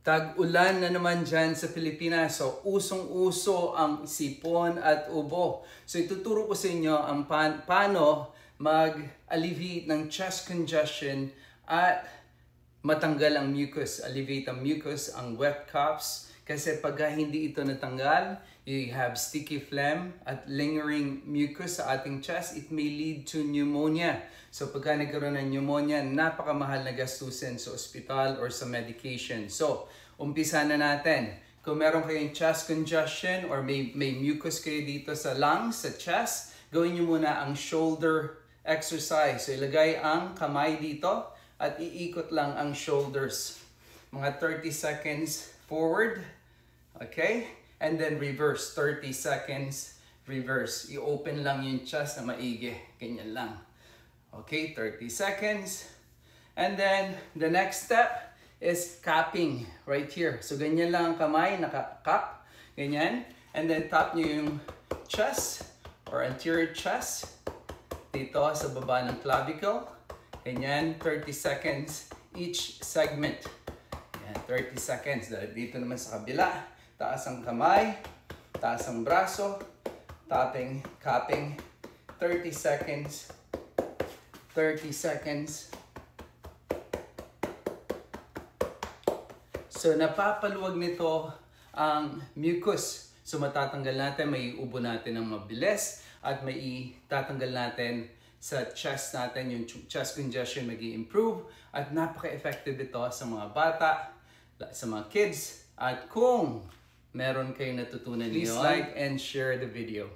Tag-ulan na naman dyan sa Pilipinas. So, usong-uso ang sipon at ubo. So, ituturo ko sa inyo ang paano mag-alleviate ng chest congestion at matanggal ang mucus. Alleviate ang mucus, ang wet coughs. Kasi pag hindi ito natanggal, you have sticky phlegm at lingering mucus sa ating chest, it may lead to pneumonia. So pagka nagkaroon ng pneumonia, napakamahal na gastusin sa ospital or sa medication. So, umpisa na natin. Kung meron kayong chest congestion or may mucus kayo dito sa lungs, sa chest, gawin nyo muna ang shoulder exercise. So ilagay ang kamay dito at iikot lang ang shoulders. Mga 30 seconds forward. Okay? And then reverse. 30 seconds. Reverse. I-open lang yung chest na maigi. Ganyan lang. Okay? 30 seconds. And then, the next step is cupping. Right here. So, ganyan lang ang kamay. Naka-cup. Ganyan. And then, tap nyo yung chest or anterior chest. Dito sa baba ng clavicle. Ganyan. 30 seconds each segment. Yan. 30 seconds. Dito naman sa kabila. Taas ang kamay, taas ang braso, tapping, cupping, 30 seconds, 30 seconds. So napapaluwag nito ang mucus. So matatanggal natin, may ubo natin ng mabilis at may tatanggal natin sa chest natin, yung chest congestion mag-i-improve at napaka-effective ito sa mga bata, sa mga kids at kung meron kayong natutunan niyo, please like and share the video.